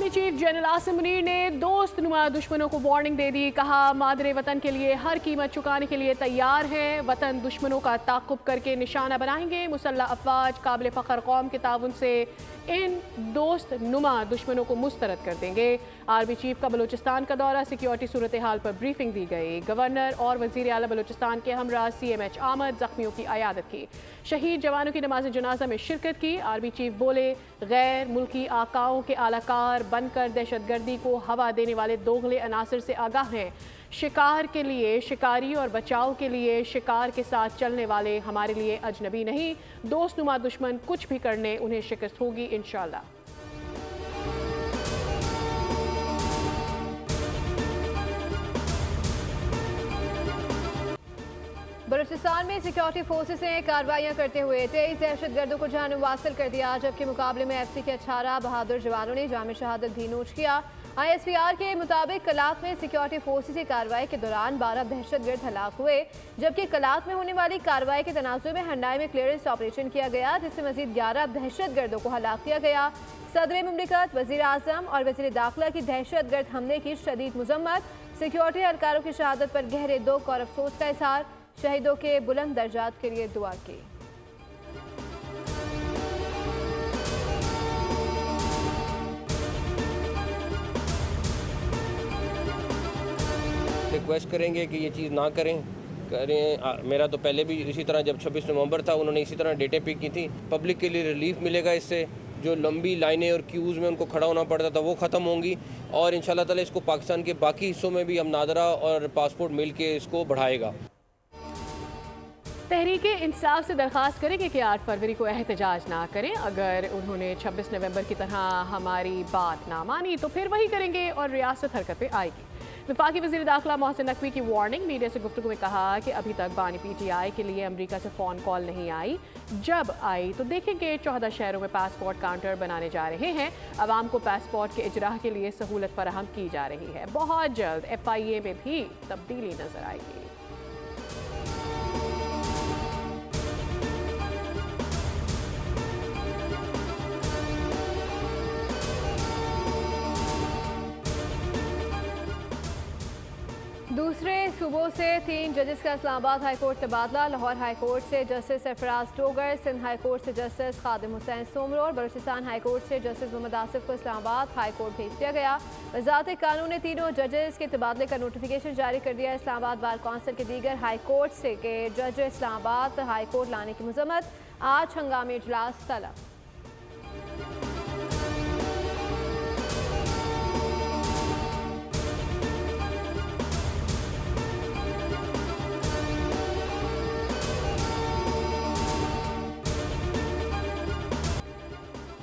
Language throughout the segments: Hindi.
Army chief general Asim Munir ने दोस्त नुमा दुश्मनों को वार्निंग दे दी। कहा, मादरे वतन के लिए हर कीमत चुकाने के लिए तैयार हैं। वतन दुश्मनों का ताक़ुब करके निशाना बनाएंगे। मुसल्लह अफवाज काबिल फ़ख्र कौम के ताउन से इन दोस्त नुमा दुश्मनों को मुस्तरद कर देंगे। आर्मी चीफ का बलूचिस्तान का दौरा, सिक्योरिटी सूरत हाल पर ब्रीफिंग दी गई। गवर्नर और वज़ीर आला बलूचिस्तान के हमरा CMH आमद जख्मियों की अयादत की। शहीद जवानों की नमाज जनाजा में शिरकत की। आर्मी चीफ बोले, गैर मुल्की आकाओं के आलाकार बनकर दहशतगर्दी को हवा देने वाले दोगले अनासर से आगाह हैं। शिकार के लिए शिकारी और बचाव के लिए शिकार के साथ चलने वाले हमारे लिए अजनबी नहीं। दोस्त नुमा दुश्मन कुछ भी करने उन्हें शिकस्त होगी इंशाअल्लाह। बलूचिस्तान में सिक्योरिटी फोर्सेस ने कार्रवाइयां करते हुए 23 दहशतगर्दों को जान वासिल कर दिया, जबकि मुकाबले में FC के 18 बहादुर जवानों ने जाम शहादत भी नोश किया। ISPR के मुताबिक कलात में सिक्योरिटी फोर्सेस की कार्रवाई के दौरान 12 दहशतगर्द हलाक हुए, जबकि कलात में होने वाली कार्रवाई के तनाजुर में हंडाई में क्लियरेंस ऑपरेशन किया गया, जिससे मजीद 11 दहशतगर्दों को हलाक किया गया। सदर मुमलिकत, वज़ीर आज़म और वज़ीर दाखिला की दहशतगर्द हमले की शदीद मजम्मत। सिक्योरिटी एहलकारों की शहादत पर गहरे दुख और अफसोस का इजहार। शहीदों के बुलंद दर्जात के लिए दुआ की। रिक्वेस्ट करेंगे कि ये चीज़ ना करें। मेरा तो पहले भी इसी तरह, जब 26 नवंबर था, उन्होंने इसी तरह डेटें पिक की थी। पब्लिक के लिए रिलीफ मिलेगा इससे। जो लंबी लाइनें और क्यूज़ में उनको खड़ा होना पड़ता था वो ख़त्म होंगी, और इंशाल्लाह ताला इसको पाकिस्तान के बाकी हिस्सों में भी हम नादरा और पासपोर्ट मिल के इसको बढ़ाएगा। तहरीक इंसाफ से दरख्वास्त करेंगे कि 8 फरवरी को एहतजाज ना करें। अगर उन्होंने 26 नवंबर की तरह हमारी बात ना मानी तो फिर वही करेंगे और रियासत हरकत पे आएगी। वफाकी वज़ीर दाखिला मोहसिन नकवी की वार्निंग। मीडिया से गुफ्तगू में कहा कि अभी तक बानी PTI के लिए अमरीका से फ़ोन कॉल नहीं आई। जब आई तो देखेंगे 14 शहरों में पासपोर्ट काउंटर बनाने जा रहे हैं। आवाम को पासपोर्ट के इजरा के लिए सहूलत फराहम की जा रही है। बहुत जल्द FIA में भी तब्दीली नजर आएगी। दूसरे सूबों से 3 जजेस का इस्लामाबाद हाईकोर्ट तबादला। लाहौर हाईकोर्ट से जस्टिस सरफराज टोगर, सिंध हाईकोर्ट से जस्टिस खादिम हुसैन सोमरो और बलूचिस्तान हाईकोर्ट से जस्टिस मोहम्मद आसिफ को इस्लामाबाद हाईकोर्ट भेज दिया गया। वज़ारत कानून ने तीनों जजेस के तबादले का नोटिफिकेशन जारी कर दिया। इस्लामाबाद बार कौंसिल के दीगर हाईकोर्ट से के जज इस्लामाबाद हाईकोर्ट लाने की मजम्मत। आज हंगामी इजलास तलब।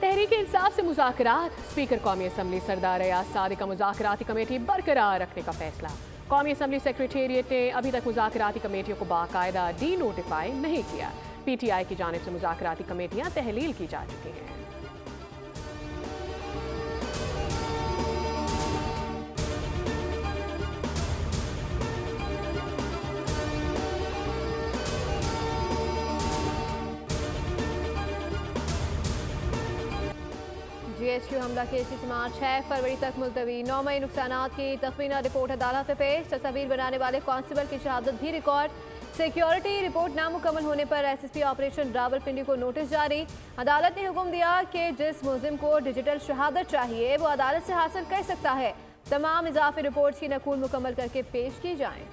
तहरीक इंसाफ से मुज़ाकरात। स्पीकर कौमी असम्बली सरदार अयाज सादिक का मुज़ाकराती कमेटी बरकरार रखने का फैसला। कौमी असम्बली सेक्रेटेरिएट ने अभी तक मुज़ाकराती कमेटियों को बाकायदा डी नोटिफाई नहीं किया। PTI की जानिब से मुज़ाकराती कमेटियाँ तहलील की जा चुकी हैं। GHQ हमला की इसी समात 6 फरवरी तक मुलतवी। 9 मई नुकसानात की तखमीना रिपोर्ट अदालत में पेश। तस्वीर बनाने वाले कांस्टेबल की शहादत भी रिकॉर्ड। सिक्योरिटी रिपोर्ट नामुकम्मल होने पर SSP ऑपरेशन रावलपिंडी को नोटिस जारी। अदालत ने हुक्म दिया कि जिस मुलजिम को डिजिटल शहादत चाहिए वो अदालत से हासिल कर सकता है। तमाम इजाफी रिपोर्ट्स की नकूल मुकम्मल करके पेश की जाएँ।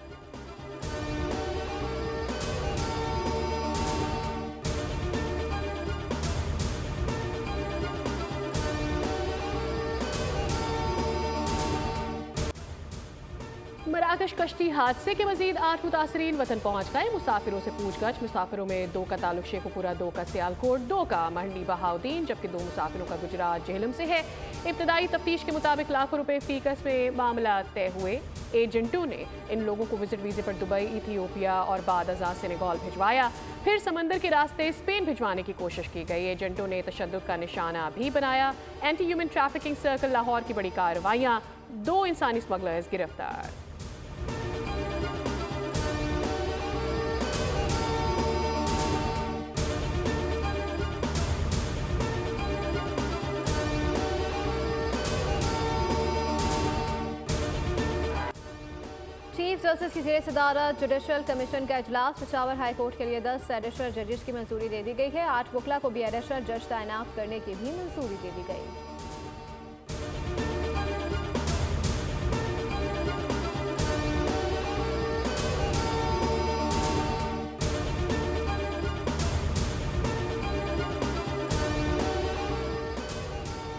मराकश कश्ती हादसे के मजीद 8 मुतासरीन वतन पहुँच गए। मुसाफिरों से पूछगछ। मुसाफिरों में 2 का ताल्लुक शेखुपुरा, 2 का सियालकोट, 2 का मंडी बहाउद्दीन, जबकि 2 मुसाफिरों का गुजरात जेहलम से है। इब्तदाई तफ्तीश के मुताबिक लाखों रुपए फीकस में मामला तय हुए। एजेंटों ने इन लोगों को विजिट वीजे पर दुबई, इथियोपिया और बाद अज़ा सेनेगल भिजवाया। फिर समंदर के रास्ते स्पेन भिजवाने की कोशिश की गई। एजेंटों ने तशद्दुद का निशाना भी बनाया। Anti human trafficking circle Lahore की बड़ी कार्रवाइयाँ। 2 इंसानी स्मगलर्स गिरफ्तार। जस्टिस की ज़ेर सदारत जुडिशल कमीशन का इजलास। पेशावर हाई कोर्ट के लिए 10 एडिशनल जजेस की मंजूरी दे दी गई है। 8 वकला को भी एडिशनल जज तैनात करने की भी मंजूरी दे दी गई।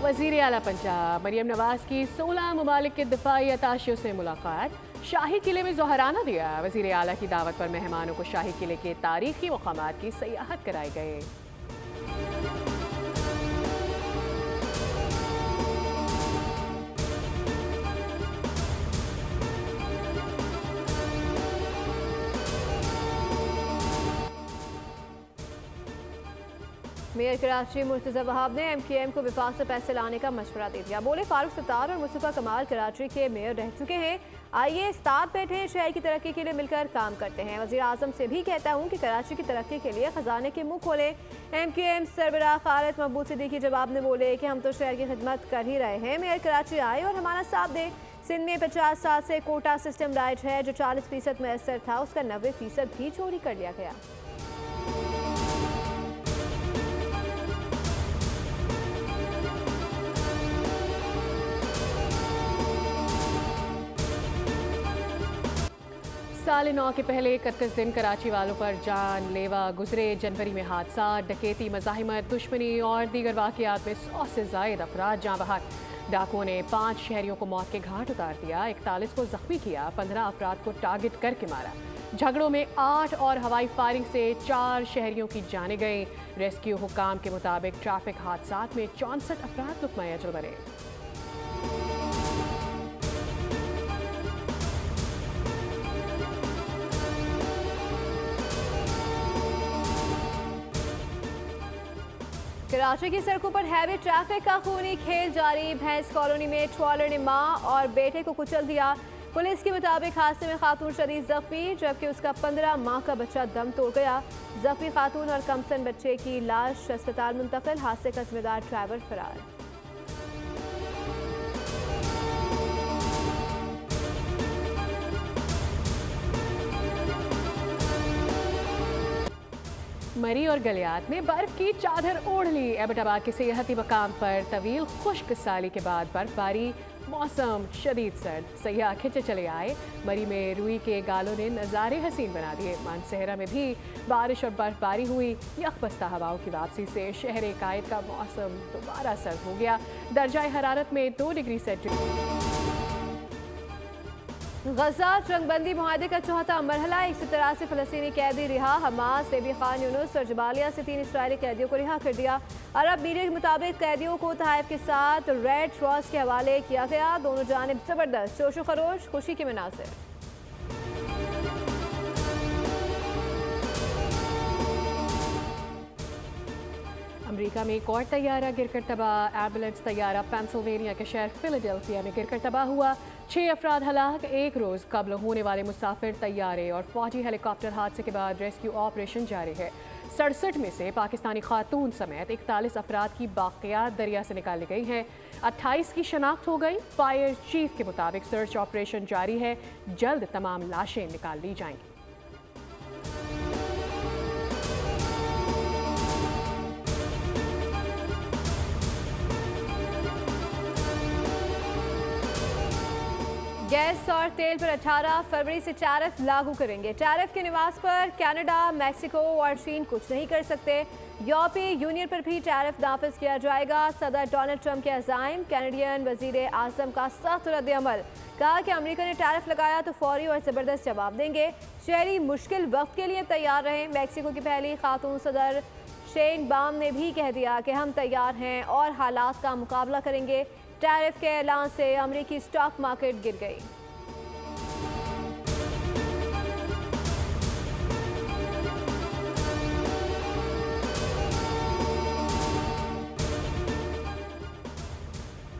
वज़ीर आला पंजाब मरियम नवाज की 16 ममालिक के दिफाई अताशियों से मुलाकात। शाही किले में ज़ोहराना दिया। वज़ीर आला की दावत पर मेहमानों को शाही किले के तारीखी मकामात की सयाहत कराई गई। मेयर कराची मुर्तज़ा वहाब ने MKM को विफाक से पैसे लाने का मशवरा दे दिया। बोले फारूक सत्तार और मुस्तफ़ा कमाल कराची के मेयर रह चुके हैं, आइए साथ बैठे शहर की तरक्की के लिए मिलकर काम करते हैं। वज़ीर आज़म से भी कहता हूँ कि कराची की तरक्की के लिए खजाने के मुँह खोलें। MKM सरबराह खालिद महबूब सिद्दीकी जवाब में बोले कि हम तो शहर की खिदमत कर ही रहे हैं। मेयर कराची आए और हमारा साथ दें। सिंध में 50 साल से कोटा सिस्टम राइज है, जो 40% मैसर था उसका 90% भी चोरी कर लिया गया। साल 9 के पहले 31 दिन कराची वालों पर जानलेवा गुजरे। जनवरी में हादसा, डकैती, मज़ाहिमत, दुश्मनी और दीगर वाक़यात में 100 से ज़ायद अफराद जाँ बहक। डाकुओं ने 5 शहरियों को मौत के घाट उतार दिया, 41 को जख्मी किया, 15 अफराद को टारगेट करके मारा। झगड़ों में 8 और हवाई फायरिंग से 4 शहरियों की जानें गई। रेस्क्यू हुक्काम के मुताबिक ट्रैफिक हादसात में 64 अफराद लुक़मा अजल बने। कराची की सड़कों पर हैवी ट्रैफिक का खूनी खेल जारी। भैंस कॉलोनी में ट्रॉलर ने मां और बेटे को कुचल दिया। पुलिस के मुताबिक हादसे में खातून शदीद जख्मी, जबकि उसका 15 माह का बच्चा दम तोड़ गया। जख्मी खातून और कमसन बच्चे की लाश अस्पताल मुंतकिल। हादसे का जिम्मेदार ड्राइवर फरार। मरी और गलियात ने बर्फ की चादर ओढ़ ली। एबटाबाद के सियाहती मकाम पर तवील खुश्क साली के बाद बर्फबारी, मौसम शदीद सर्द, सयाह खिंचे चले आए। मरी में रुई के गालों ने नज़ारे हसीन बना दिए। मानसहरा में भी बारिश और बर्फबारी हुई। यकबस्ता हवाओं की वापसी से शहर कायद का मौसम दोबारा सर्द हो गया। दर्जा हरारत में 2 डिग्री सेंटीग्रेड। गजा जंगबंदी मुआहदे का चौथा मरहला। 183 फ़लस्तीनी कैदी रिहा। हमास, एबी खान यूनुस और जबालिया से 3 इसराइली कैदियों को रिहा कर दिया। अरब मीडिया के मुताबिक कैदियों को तहफ़ के साथ रेड क्रॉस के हवाले किया गया। दोनों जानिब जबरदस्त जोशो खरोश, खुशी के मनासिर। अमेरिका में एक और तैयारा गिरकर तबाह। एम्बुलेंस तैयारा पेंसिल्वेनिया के शहर फिलाडेल्फिया में गिरकर तबाह हुआ। 6 अफराद हलाक। एक रोज़ कबल होने वाले मुसाफिर तैयारे और फौजी हेलीकॉप्टर हादसे के बाद रेस्क्यू ऑपरेशन जारी है। 67 में से पाकिस्तानी खातून समेत 41 अफराद की बाक़ियात दरिया से निकाली गई हैं। 28 की शनाख्त हो गई। फायर चीफ के मुताबिक सर्च ऑपरेशन जारी है। जल्द तमाम लाशें निकाल ली जाएंगी। गैस और तेल पर 18 फरवरी से टैरिफ लागू करेंगे। टैरिफ के निवास पर कनाडा, मैक्सिको और चीन कुछ नहीं कर सकते। यूरोपीय यूनियन पर भी टैरिफ नाफिज किया जाएगा। सदर डोनाल्ड ट्रंप के अज़ाइम। कैनेडियन वज़ीर आज़म का सख्त रद्द-ए-अमल। कहा कि अमेरिका ने टैरिफ लगाया तो फौरी और ज़बरदस्त जवाब देंगे। शहरी मुश्किल वक्त के लिए तैयार रहें। मैक्सिको की पहली खातून सदर शेन बाम ने भी कह दिया कि हम तैयार हैं और हालात का मुकाबला करेंगे। टैरिफ के ऐलान से अमेरिकी स्टॉक मार्केट गिर गई।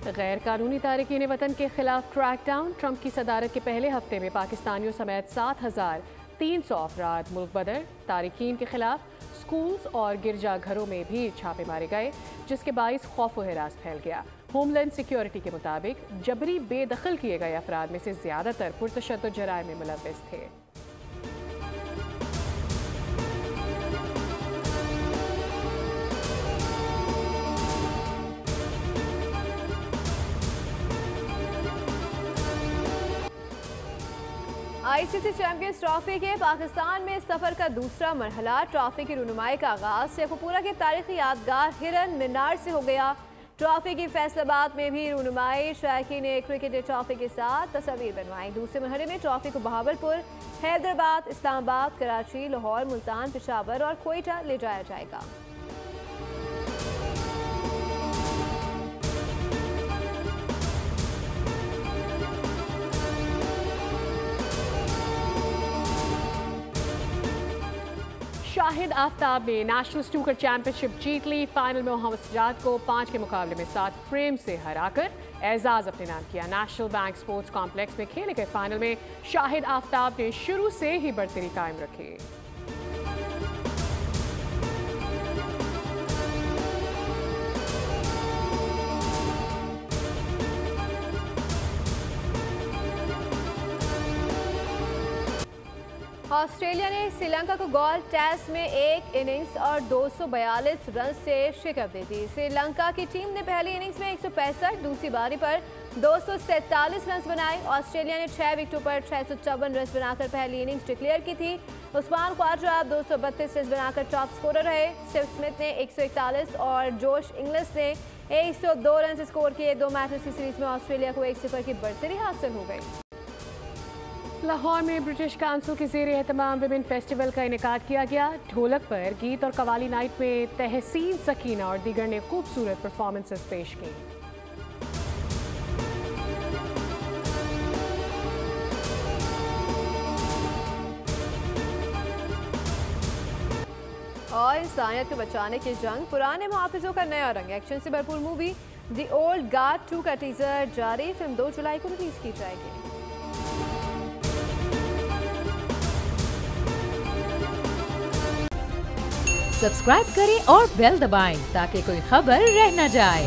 गैर कानूनी तारकीन वतन के खिलाफ क्रैकडाउन। ट्रंप की सदारत के पहले हफ्ते में पाकिस्तानियों समेत 7,300 अफराद मुल्क बदर। तारकीन के खिलाफ स्कूल्स और गिरजाघरों में भी छापे मारे गए, जिसके बाइस खौफ व हिरास फैल गया। होमलैंड सिक्योरिटी के मुताबिक जबरी बेदखल किए गए अफराद में से ज़्यादातर पुरतशद्दुद जराइम में मुलव्विस थे। आईसीसी चैंपियंस ट्रॉफी के पाकिस्तान में सफर का दूसरा मरहला ट्रॉफी की रुनुमाई का आगाज शेखुपुरा के तारीखी यादगार हिरन मीनार से हो गया। ट्रॉफी की फैसलाबाद में भी रुनुमाई शायकीन ने क्रिकेट ट्रॉफी के साथ तस्वीर बनवाई। दूसरे मरहले में ट्रॉफी को बहावलपुर, हैदराबाद, इस्लामाबाद, कराची, लाहौर, मुल्तान, पेशावर और कोयटा ले जाया जाएगा। शाहिद आफ्ताब ने नेशनल स्नूकर चैंपियनशिप जीत ली। फाइनल में मोहम्मद सजाद को 5 के मुकाबले में 7 फ्रेम से हराकर एजाज अपने नाम किया। नेशनल बैंक स्पोर्ट्स कॉम्प्लेक्स में खेले गए फाइनल में शाहिद आफ्ताब ने शुरू से ही बढ़तरी कायम रखी। ऑस्ट्रेलिया ने श्रीलंका को गोल्ड टेस्ट में एक इनिंग्स और 242 रन से शिकस्त दे दी। श्रीलंका की टीम ने पहली इनिंग्स में 165, दूसरी पारी पर 247 रन बनाए। ऑस्ट्रेलिया ने 6 विकेटों पर 654 रन बनाकर पहली इनिंग्स डिक्लेयर की थी। उस्मान ख्वाजा 232 रन बनाकर टॉप स्कोरर रहे। स्टीव स्मिथ ने 141 और जोश इंग्लिश ने 102 रन स्कोर किए। 2 मैचेस की सीरीज में ऑस्ट्रेलिया को 1-0 की बढ़तरी हासिल हो गई। लाहौर में ब्रिटिश काउंसिल के ज़ेरे एहतमाम विमेन फेस्टिवल का इनेकाद किया गया। ढोलक पर गीत और कवाली नाइट में तहसीन, सकीना और दीगर ने खूबसूरत परफॉर्मेंसेस पेश की। और इंसानियत को बचाने की जंग, पुराने मुहाफिजों का नया रंग। एक्शन से भरपूर मूवी द ओल्ड गार्ड 2 का टीजर जारी। फिल्म 2 जुलाई को रिलीज की जाएगी। सब्सक्राइब करें और बेल दबाएं ताकि कोई खबर रह न जाए।